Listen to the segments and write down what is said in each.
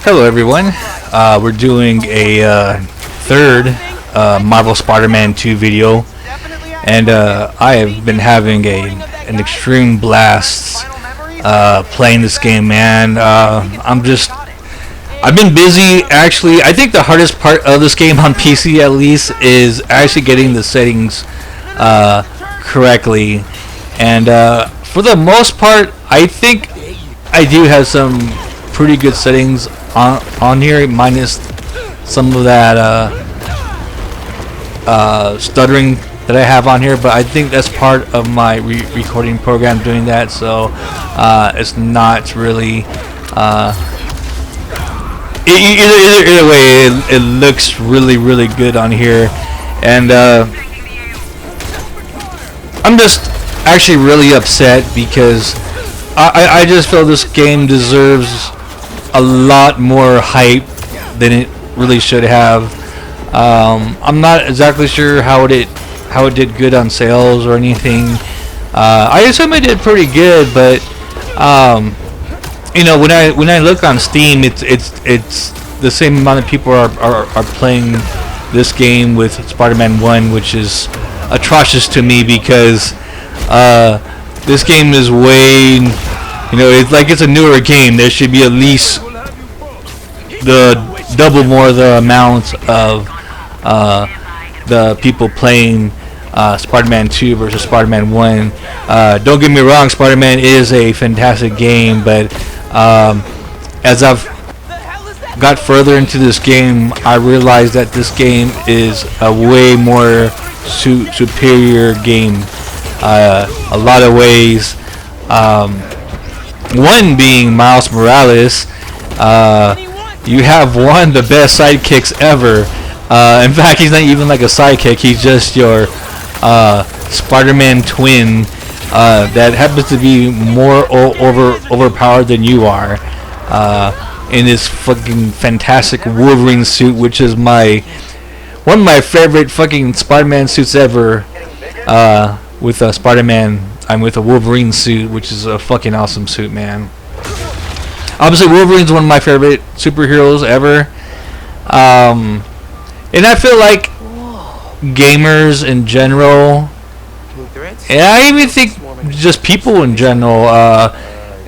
Hello everyone, we're doing a third Marvel Spider-Man 2 video, and I have been having an extreme blast playing this game, man. I've been busy actually. I think the hardest part of this game on PC at least is actually getting the settings correctly, and for the most part I think I do have some pretty good settings on here, minus some of that stuttering that I have on here, but I think that's part of my recording program doing that, so it's not really either way it looks really good on here. And I'm just actually really upset because I just feel this game deserves a lot more hype than it really should have. I'm not exactly sure how it did good on sales or anything. I assume it did pretty good, but you know, when I look on Steam, it's the same amount of people are playing this game with Spider-Man 1, which is atrocious to me because this game is way, you know, it's like it's a newer game. There should be at least the double more the amount of the people playing Spider-Man 2 versus Spider-Man 1. Don't get me wrong, Spider-Man is a fantastic game, but as I've got further into this game, I realized that this game is a way more superior game. A lot of ways. One being Miles Morales. You have one of the best sidekicks ever. In fact, he's not even like a sidekick. He's just your Spider-Man twin that happens to be more overpowered than you are, in this fucking fantastic Wolverine suit, which is one of my favorite fucking Spider-Man suits ever. With Spider-Man, I'm with a Wolverine suit, which is a fucking awesome suit, man. Obviously, Wolverine's one of my favorite superheroes ever. And I feel like gamers in general, and I even think just people in general,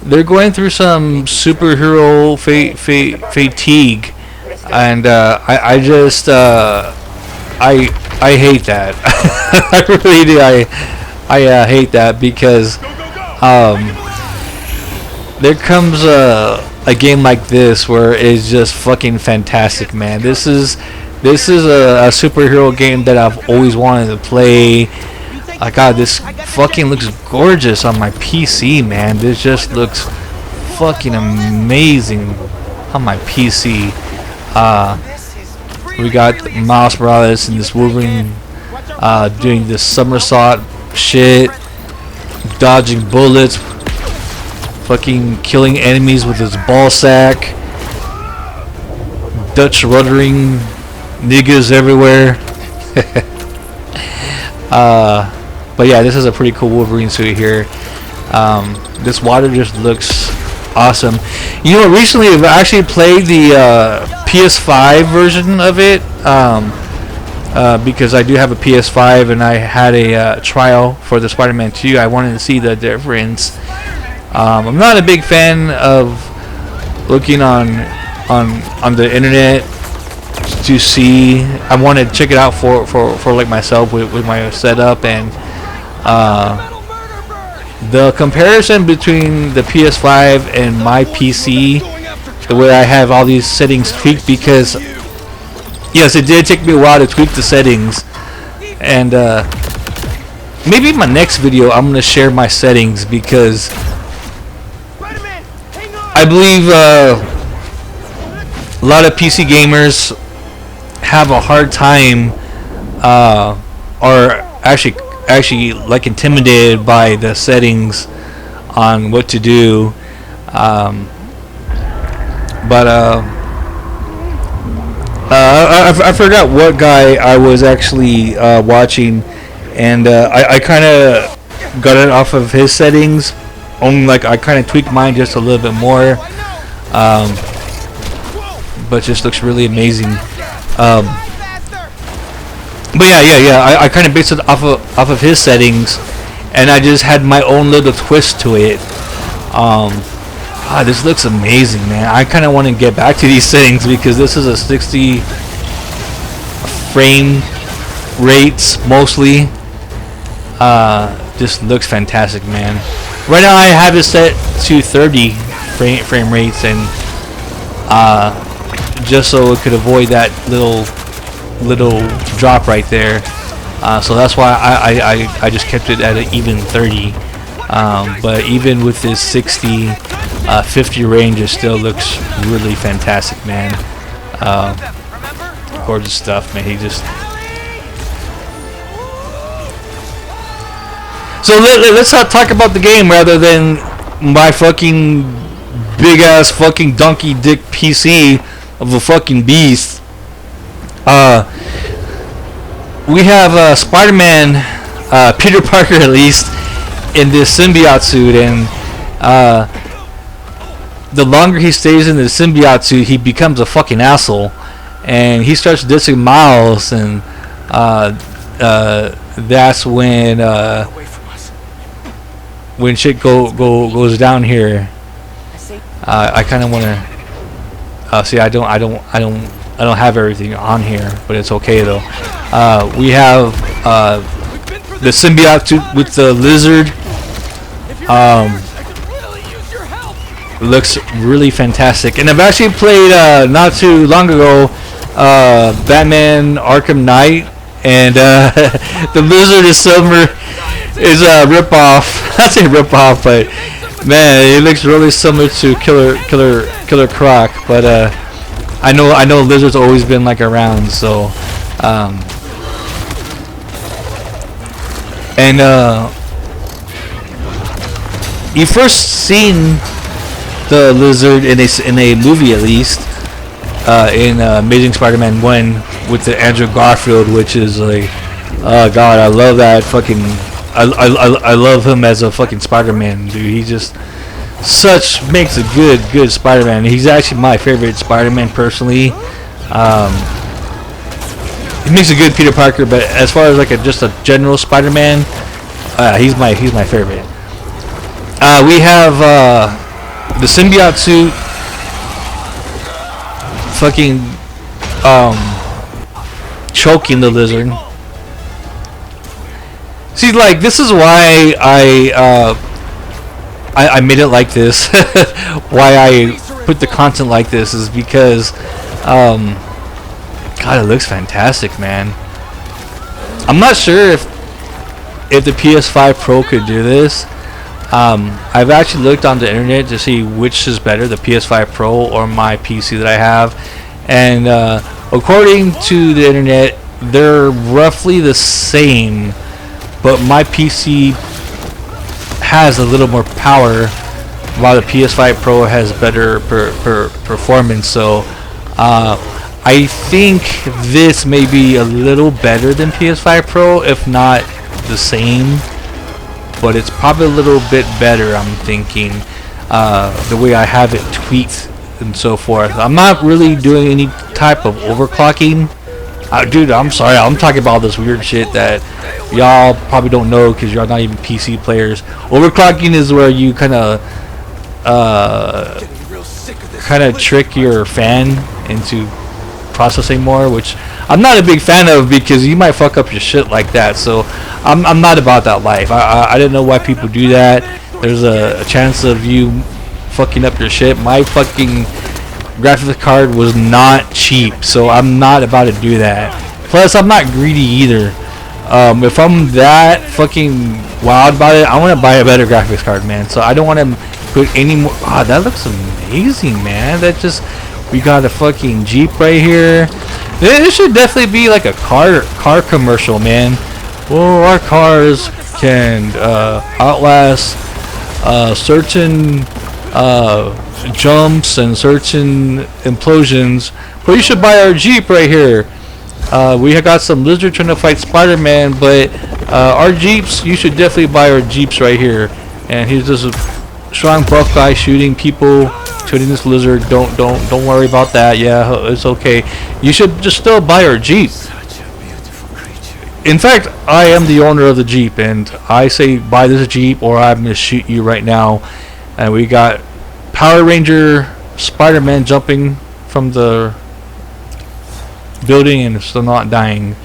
they're going through some superhero fatigue, and I just I hate that. I really do. I hate that because there comes a game like this where it's just fucking fantastic, man. This is a superhero game that I've always wanted to play. God, this fucking looks gorgeous on my PC, man. This just looks fucking amazing on my PC. We got Miles Morales and this Wolverine doing this somersault shit, dodging bullets, fucking killing enemies with his ball sack, Dutch ruddering niggas everywhere. But yeah, this is a pretty cool Wolverine suit here. This water just looks awesome. You know, recently I've actually played the PS5 version of it, because I do have a PS5 and I had a trial for the Spider-Man 2. I wanted to see the difference. I'm not a big fan of looking on the internet to see. I want to check it out for like myself with my setup, and the comparison between the PS5 and my PC, the way I have all these settings tweaked, because yes, it did take me a while to tweak the settings, and maybe in my next video I'm gonna share my settings, because I believe a lot of PC gamers have a hard time, or actually like intimidated by the settings on what to do. But I forgot what guy I was actually watching, and I kind of got it off of his settings. Only like I kind of tweaked mine just a little bit more. but just looks really amazing. But yeah. I kind of based it off of his settings, and I just had my own little twist to it. This looks amazing, man. I kind of want to get back to these settings because this is a 60 frame rates mostly. Just looks fantastic, man. Right now I have it set to 30 frame rates, and just so it could avoid that little drop right there. So that's why I just kept it at an even 30. But even with this 60 50 range, it still looks really fantastic, man. Gorgeous stuff, man. He just... So let's not talk about the game rather than my fucking big ass fucking donkey dick PC of a fucking beast. We have Spider-Man, Peter Parker at least, in this symbiote suit, and the longer he stays in the symbiote suit, he becomes a fucking asshole, and he starts dissing Miles, and that's when shit goes down here. I kind of want to see. I don't have everything on here, but it's okay though. We have the symbiote suit with the lizard. Looks really fantastic, and I've actually played not too long ago Batman Arkham Knight, and the lizard is a ripoff. I say ripoff, but man, it looks really similar to Killer Croc. But I know lizard's always been like around, so and you first seen the lizard in a movie, at least in Amazing Spider-Man 1 with the Andrew Garfield, which is like, oh god, I love that fucking, I love him as a fucking Spider-Man, dude. He just makes a good Spider-Man. He's actually my favorite Spider-Man personally. He makes a good Peter Parker, but as far as like just a general Spider-Man, he's my favorite. We have the symbiote suit fucking choking the lizard. See, like, this is why I made it like this. Why I put the content like this is because god, it looks fantastic, man. I'm not sure if the PS5 Pro could do this. I've actually looked on the internet to see which is better, the PS5 Pro or my PC that I have, and according to the internet, they're roughly the same, but my PC has a little more power while the PS5 Pro has better performance. So I think this may be a little better than PS5 Pro, if not the same, but it's probably a little bit better, I'm thinking, the way I have it tweaked and so forth. I'm not really doing any type of overclocking. Dude, I'm sorry, I'm talking about this weird shit that y'all probably don't know because you're not even PC players. Overclocking is where you kind of trick your fan into processing more, which I'm not a big fan of because you might fuck up your shit like that. So I'm not about that life. I didn't know why people do that. There's a chance of you fucking up your shit. My fucking graphics card was not cheap, so I'm not about to do that. Plus, I'm not greedy either. If I'm that fucking wild about it, I want to buy a better graphics card, man. So I don't want to put any more. Ah, that looks amazing, man. We got a fucking Jeep right here. This should definitely be like a car commercial, man. Well, our cars can outlast certain jumps and certain implosions, but you should buy our Jeep right here. We have got some lizard trying to fight Spider-Man, but our Jeeps, you should definitely buy our Jeeps right here. And he's just a strong buff guy shooting people to shooting this lizard. Don't worry about that. Yeah, it's okay. You should just still buy our Jeep. In fact, I am the owner of the Jeep, and I say buy this Jeep or I'm gonna shoot you right now. And we got Power Ranger Spider-Man jumping from the building and still not dying.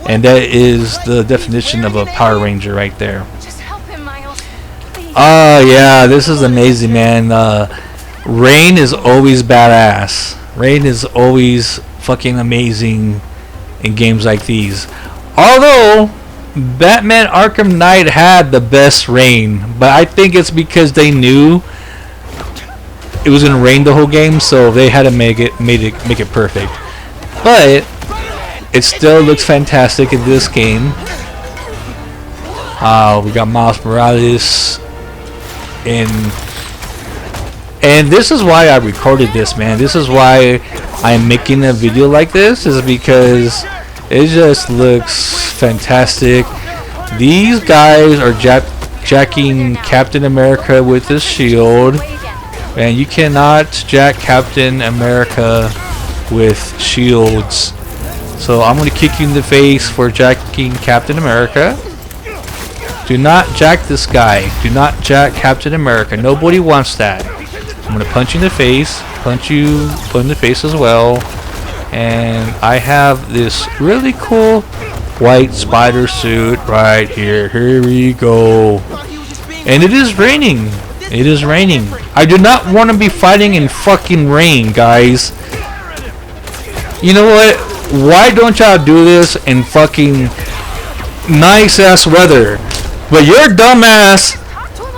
And that is the definition of a Power Ranger right there. Oh yeah, this is amazing, man. Rain is always badass. Rain is always fucking amazing in games like these. Although Batman Arkham Knight had the best rain, but I think it's because they knew it was gonna rain the whole game, so they had to make it perfect. But it still looks fantastic in this game. We got Miles Morales, and this is why I recorded this, man. This is why I'm making a video like this, is because it just looks fantastic. These guys are jacking Captain America with his shield, and you cannot jack Captain America with shields. So I'm going to kick you in the face for jacking Captain America. Do not jack this guy. Do not jack Captain America. Nobody wants that. I'm going to punch you in the face. Punch you in the face as well. And I have this really cool white spider suit right here. Here we go. And it is raining. It is raining. I do not want to be fighting in fucking rain, guys. You know what? Why don't y'all do this in fucking nice ass weather? But your dumbass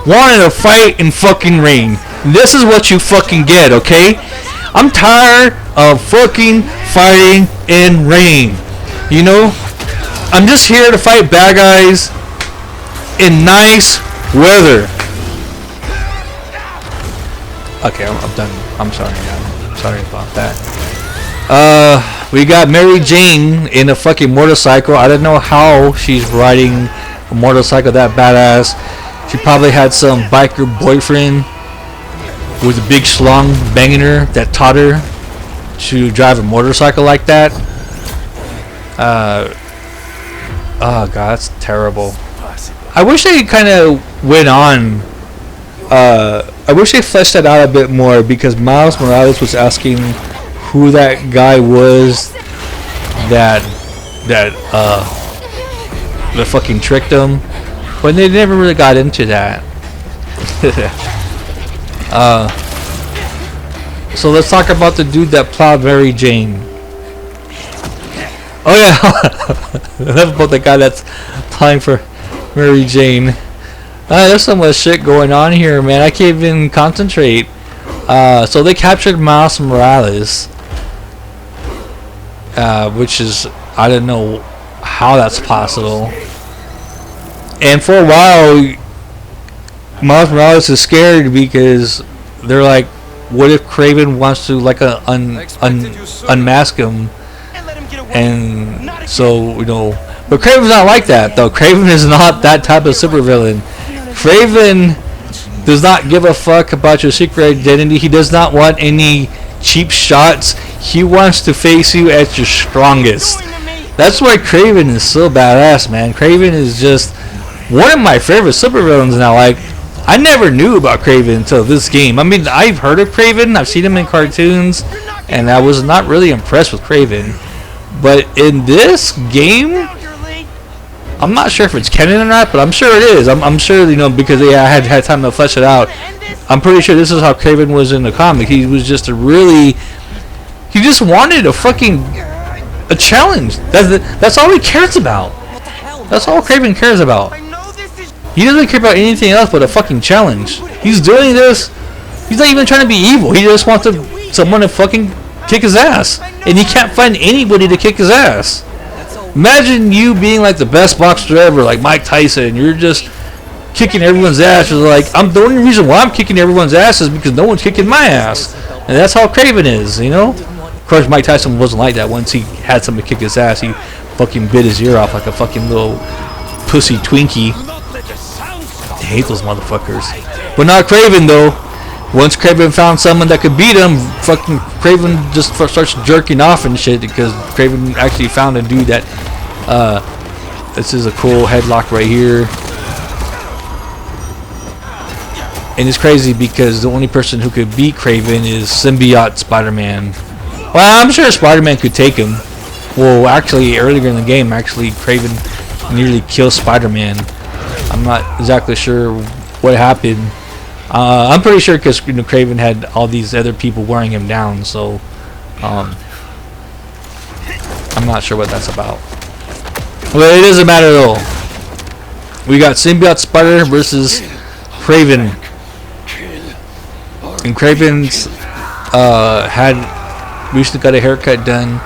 wanted to fight in fucking rain. This is what you fucking get, okay? I'm tired of fucking fighting in rain. You know? I'm just here to fight bad guys in nice weather. Okay, I'm done. I'm sorry, man. I'm sorry about that. We got Mary Jane in a fucking motorcycle. I don't know how she's riding a motorcycle that badass. She probably had some biker boyfriend with a big schlong banging her that taught her to drive a motorcycle like that. Oh god, that's terrible. I wish they kind of went on. I wish they fleshed that out a bit more, because Miles Morales was asking who that guy was that fucking tricked him, but they never really got into that. So let's talk about the dude that plowed Mary Jane. Oh yeah, enough about the guy that's plowing for Mary Jane. There's so much shit going on here, man. I can't even concentrate. So they captured Miles Morales, which is, I don't know how that's possible. And for a while, Miles Morales is scared because they're like, what if Kraven wants to like unmask him? And so, you know, but Kraven's not like that though. Kraven is not that type of supervillain. Kraven does not give a fuck about your secret identity. He does not want any cheap shots. He wants to face you at your strongest. That's why Kraven is so badass, man. Kraven is just one of my favorite supervillains now. Like, I never knew about Kraven until this game. I mean, I've heard of Kraven. I've seen him in cartoons, and I was not really impressed with Kraven. But in this game, I'm not sure if it's canon or not, but I'm sure it is. I'm sure, you know, because I had time to flesh it out. I'm pretty sure this is how Kraven was in the comic. He was just he just wanted a challenge. That's all he cares about. That's all Kraven cares about. He doesn't care about anything else but a fucking challenge. He's doing this. He's not even trying to be evil. He just wants someone to fucking kick his ass, and he can't find anybody to kick his ass. Imagine you being like the best boxer ever, like Mike Tyson. You're just kicking everyone's ass. You're like, the only reason why I'm kicking everyone's ass is because no one's kicking my ass. And that's how Kraven is, you know? Of course, Mike Tyson wasn't like that. Once he had someone kick his ass, he fucking bit his ear off like a fucking little pussy Twinkie. I hate those motherfuckers. But not Kraven, though. once Craven found someone that could beat him, fucking Craven just starts jerking off and shit because Craven actually found a dude that, this is a cool headlock right here. And it's crazy because the only person who could beat Craven is symbiote Spider-Man. Well, I'm sure Spider-Man could take him. Well, actually, earlier in the game, actually, Craven nearly kills Spider-Man. I'm not exactly sure what happened. I'm pretty sure because Craven had all these other people wearing him down, so I'm not sure what that's about. Well, it doesn't matter at all. We got symbiote Spider versus Craven. And Craven's had recently got a haircut done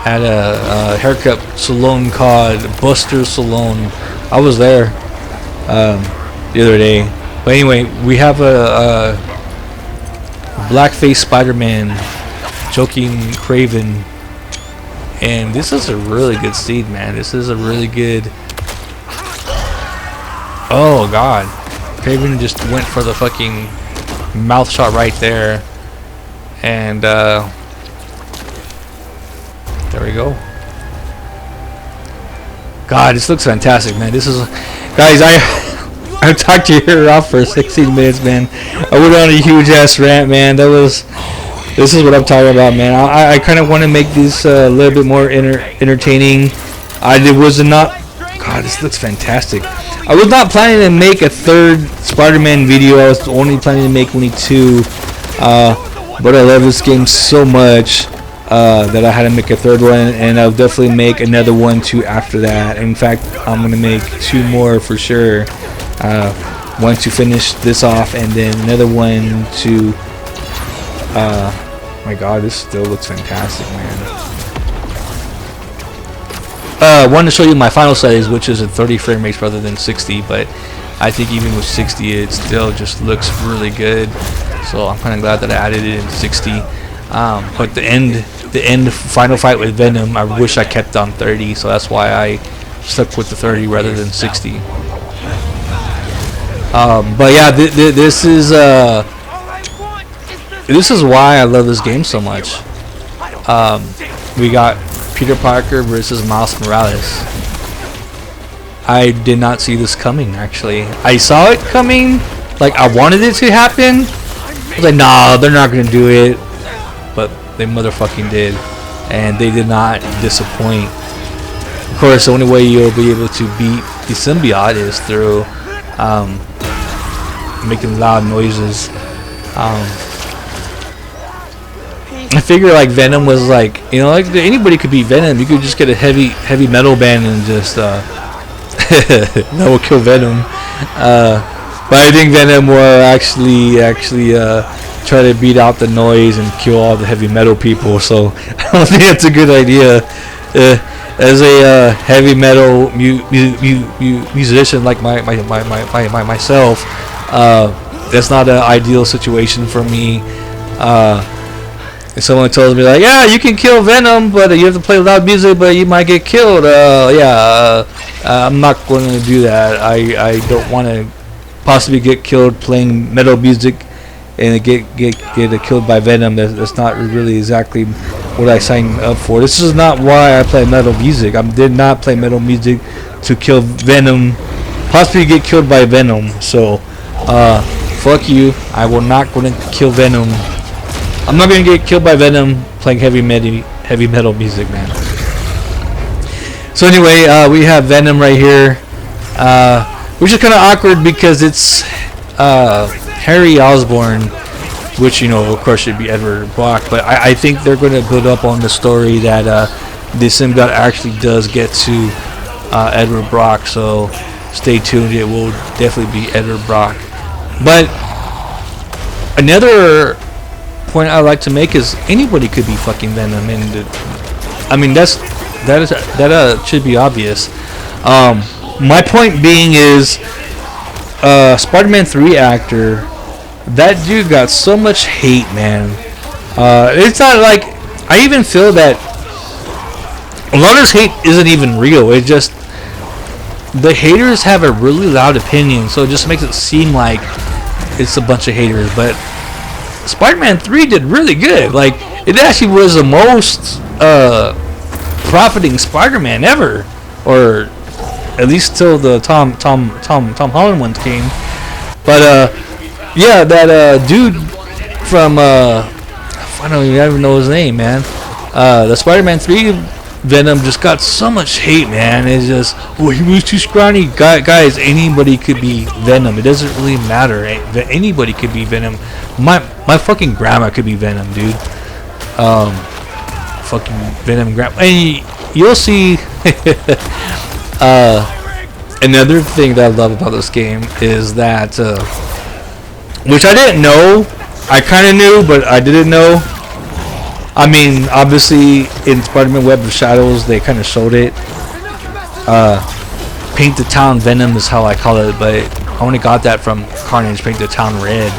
at a haircut salon called Buster Salon. I was there the other day. But anyway, we have a blackface Spider-Man choking Craven. And this is a really good seed, man. This is a really good... Oh, God. Craven just went for the fucking mouth shot right there. And, there we go. God, this looks fantastic, man. This is... Guys, I talked your ear off for 16 minutes, man. I went on a huge-ass rant, man. This is what I'm talking about, man. I kind of want to make this a little bit more entertaining. God, this looks fantastic. I was not planning to make a third Spider-Man video. I was only planning to make only 2. But I love this game so much that I had to make a third one, and I'll definitely make another one too after that. In fact, I'm going to make 2 more for sure. One to finish this off, and then another one to... my God, this still looks fantastic, man. I wanted to show you my final settings, which is at 30 frame rates rather than 60, but I think even with 60 it still just looks really good, so I'm kind of glad that I added it in 60. But the end final fight with Venom, I wish I kept on 30, so that's why I stuck with the 30 rather than 60. But yeah, this is why I love this game so much. We got Peter Parker versus Miles Morales. I did not see this coming, actually. I saw it coming, like I wanted it to happen. I was like, nah, they're not gonna do it, but they motherfucking did, and they did not disappoint. Of course, the only way you'll be able to beat the symbiote is through making loud noises. I figure like Venom was like, you know, like anybody could beat Venom. You could just get a heavy metal band and just that will kill Venom. But I think Venom will actually try to beat out the noise and kill all the heavy metal people. So I don't think that's a good idea. As a heavy metal musician like myself, that's not an ideal situation for me. If someone tells me like, yeah, you can kill Venom, but you have to play loud music, but you might get killed. I'm not going to do that. I don't want to possibly get killed playing metal music and get killed by Venom. That's not really exactly what I signed up for. This is not why I play metal music. I did not play metal music to kill Venom, possibly get killed by Venom. So, fuck you. I will not going to kill Venom. I'm not gonna get killed by Venom playing heavy metal music, man. So anyway, we have Venom right here, which is kind of awkward because it's Harry Osborn, which, you know, of course should be Edward Brock. But I think they're going to build up on the story that the symbiote actually does get to Edward Brock. So stay tuned. It will definitely be Edward Brock. But another point I like to make is anybody could be fucking Venom, and I mean that should be obvious. My point being is Spider-Man 3 actor, that dude got so much hate, man. It's not like, I even feel that a lot of this hate isn't even real. It just, the haters have a really loud opinion, so it just makes it seem like it's a bunch of haters. But Spider-Man 3 did really good. Like, it actually was the most profiting Spider-Man ever, or at least till the Tom Holland ones came. But yeah, that dude from I don't even know his name, man. The Spider-Man 3 Venom just got so much hate, man. It's just, oh, he was too scrawny. Guys, anybody could be Venom. It doesn't really matter. Anybody could be Venom. My fucking grandma could be Venom, dude. Fucking Venom grandma. And you'll see. Another thing that I love about this game is that, which I didn't know. I kind of knew, but I didn't know. I mean, obviously, in Spider-Man Web of Shadows, they kind of showed it. Paint the Town Venom is how I call it, but I only got that from Carnage, Paint the Town Red.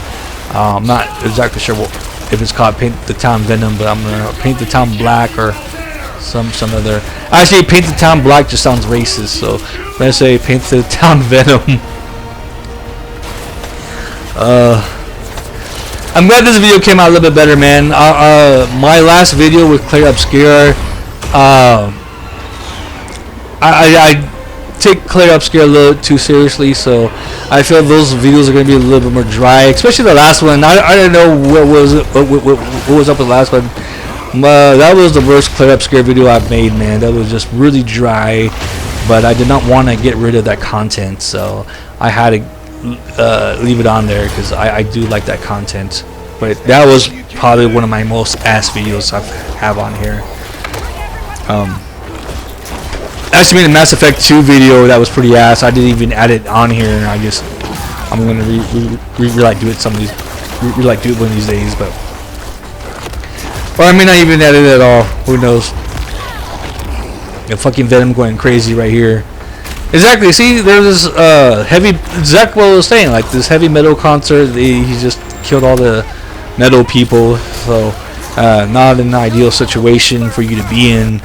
I'm not exactly sure if it's called Paint the Town Venom, but I'm going to Paint the Town Black or some other. Actually, Paint the Town Black just sounds racist, so I'm going to say Paint the Town Venom. I'm glad this video came out a little bit better, man. My last video with Clear Obscure, I take Clear Obscure a little too seriously, so I feel those videos are going to be a little bit more dry, especially the last one. I don't know what was up with the last one. That was the worst Clear Obscure video I've made, man. That was just really dry, but I did not want to get rid of that content, so I had to leave it on there because I do like that content. But that was probably one of my most ass videos I have on here. I actually made a Mass Effect 2 video that was pretty ass. I didn't even add it on here, and I'm gonna do it do it one of these days, but or I may not even edit it at all. Who knows? The fucking Venom going crazy right here. Exactly. See, there's this heavy. Exactly what I was saying. Like this heavy metal concert. He just killed all the metal people. So not an ideal situation for you to be in.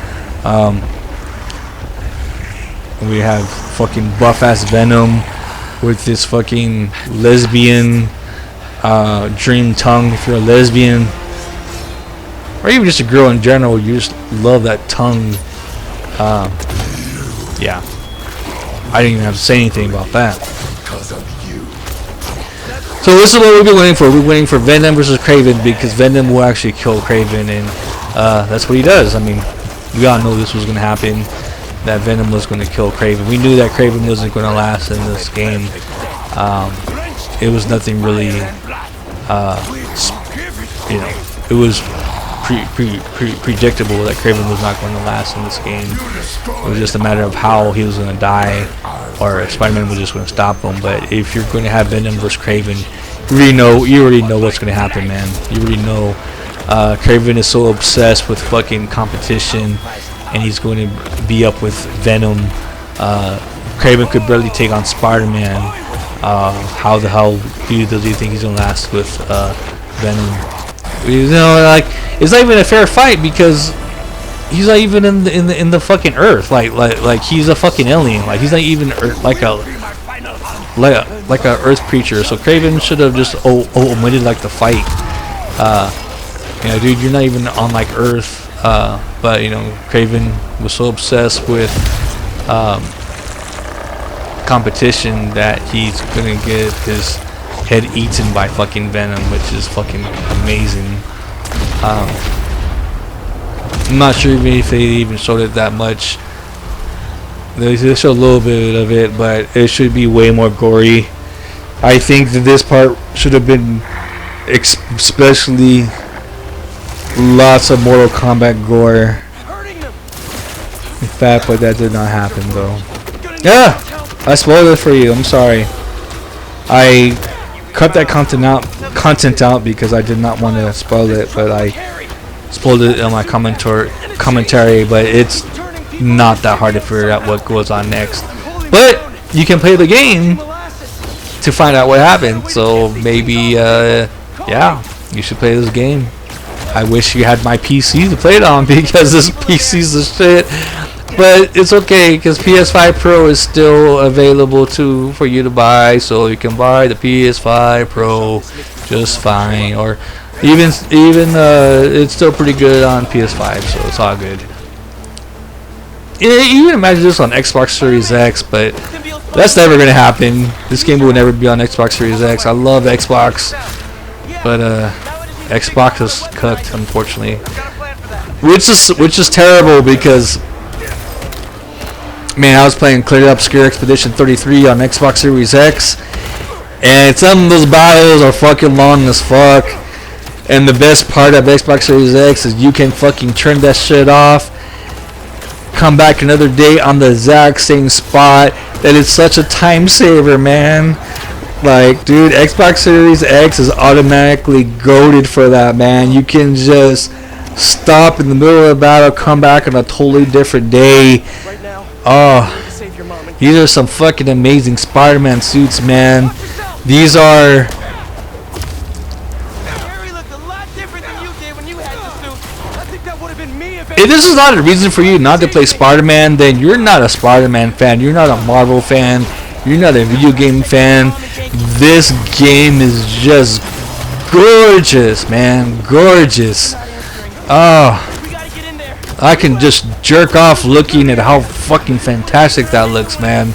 We have fucking buff ass Venom with this fucking lesbian dream tongue. If you're a lesbian, or even just a girl in general, you just love that tongue. Yeah. I didn't even have to say anything about that. So this is what we'll be waiting for. We're waiting for Venom versus Kraven because Venom will actually kill Kraven, and that's what he does. I mean, we all know this was going to happen, that Venom was going to kill Kraven. We knew that Kraven wasn't going to last in this game. It was nothing really, it was predictable that Kraven was not going to last in this game. It was just a matter of how he was going to die, or if Spider-Man was just going to stop him. But if you're going to have Venom versus Kraven, you already know what's going to happen, man. You already know. Kraven is so obsessed with fucking competition, and he's going to be up with Venom. Kraven could barely take on Spider-Man. How the hell does he think he's going to last with Venom? You know, like, it's not even a fair fight because he's not even in the fucking Earth. Like he's a fucking alien. Like he's not even like a Earth creature. So Kraven should have just omitted like the fight. You know, dude, you're not even on like Earth. But you know, Kraven was so obsessed with competition that he's gonna get his head eaten by fucking Venom, which is fucking amazing. I'm not sure if they even showed it that much. They showed a little bit of it, but it should be way more gory. I think that this part should have been especially lots of Mortal Kombat gore. In fact, but that did not happen though. Yeah, I spoiled it for you. I'm sorry. I cut that content out because I did not want to spoil it, but I spoiled it in my commentary. But it's not that hard to figure out what goes on next. But you can play the game to find out what happened. So maybe, yeah, you should play this game. I wish you had my PC to play it on because this PC's the shit. But it's okay because PS5 Pro is still available for you to buy, so you can buy the PS5 Pro just fine. Or Even it's still pretty good on PS5, so it's all good. Yeah, you can imagine this on Xbox Series X, but that's never gonna happen. This game will never be on Xbox Series X. I love Xbox, but Xbox is cooked, unfortunately, which is terrible because, man, I was playing Clear Obscure Expedition 33 on Xbox Series X, and some of those battles are fucking long as fuck. And the best part of Xbox Series X is you can fucking turn that shit off, come back another day on the exact same spot. That is such a time saver, man. Like, dude, Xbox Series X is automatically goated for that, man. You can just stop in the middle of a battle, come back on a totally different day. Oh, these are some fucking amazing Spider-Man suits, man. These are... If this is not a reason for you not to play Spider-Man, then you're not a Spider-Man fan. You're not a Marvel fan. You're not a video game fan. This game is just gorgeous, man. Gorgeous. Oh, I can just jerk off looking at how fucking fantastic that looks, man.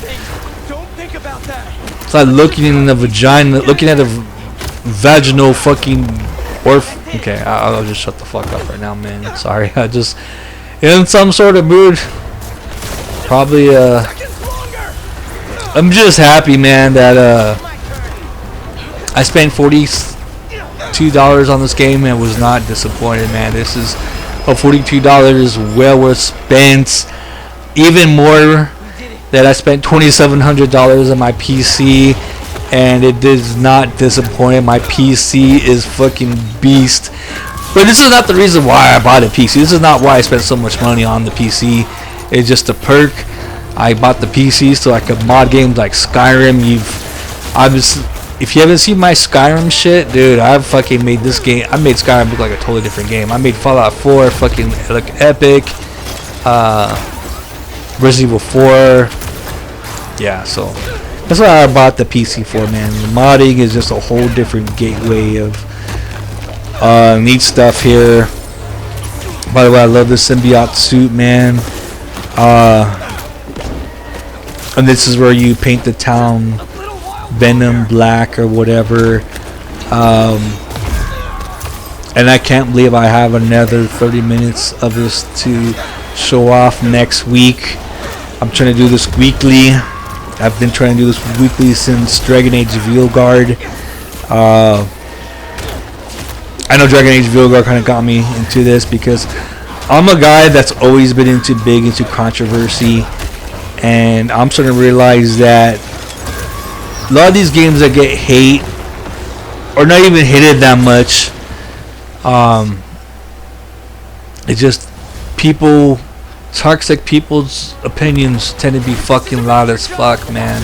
It's like looking in the vagina, looking at a vaginal fucking Okay, I'll just shut the fuck up right now, man. Sorry, I just in some sort of mood. Probably I'm just happy, man, that I spent $42 on this game and was not disappointed, man. This is a $42 well worth spent. Even more that I spent $2,700 on my PC. And it does not disappoint. My PC is fucking beast. But this is not the reason why I bought a PC. This is not why I spent so much money on the PC. It's just a perk. I bought the PC so I could mod games like Skyrim. If you haven't seen my Skyrim shit, dude, I've fucking made this game. I made Skyrim look like a totally different game. I made Fallout 4 fucking look epic. Resident Evil 4. Yeah, so that's what I bought the PC for, man. The modding is just a whole different gateway of neat stuff here. By the way, I love the symbiote suit, man. And this is where you paint the town Venom black or whatever. And I can't believe I have another 30 minutes of this to show off next week. I'm trying to do this weekly. I've been trying to do this weekly since Dragon Age Veilguard. I know Dragon Age Veilguard kind of got me into this because I'm a guy that's always been big into controversy, and I'm starting to realize that a lot of these games that get hate or not even hated that much, it's just people. Toxic people's opinions tend to be fucking loud as fuck, man.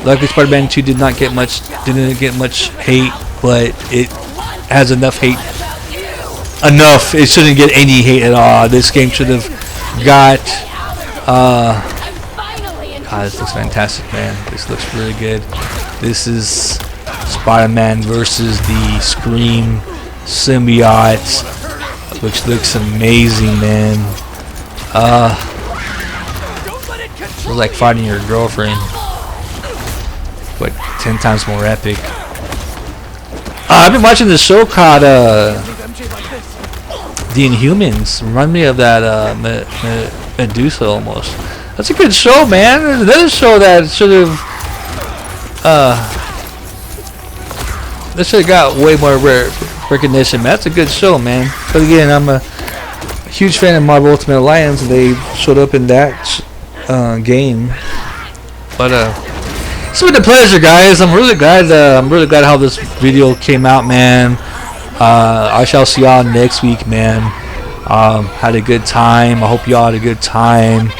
Luckily, Spider-Man 2 didn't get much hate, but it has enough hate. Enough. It shouldn't get any hate at all. This game should have got. God, this looks fantastic, man. This looks really good. This is Spider-Man versus the Scream symbiote, which looks amazing, man. It's like fighting your girlfriend, but 10 times more epic. I've been watching this show called The Inhumans. Remind me of that Medusa almost. That's a good show, man. There's another show that should have got way more recognition. Man, that's a good show, man. But again, I'm a huge fan of Marvel Ultimate Alliance. They showed up in that game. But it's been a pleasure, guys. I'm really glad how this video came out, man. I shall see y'all next week, man. Had a good time. I hope y'all had a good time.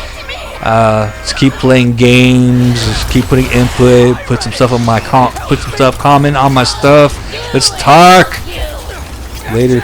Just keep playing games. Just keep putting input. Put some stuff on my comment on my stuff. Let's talk later.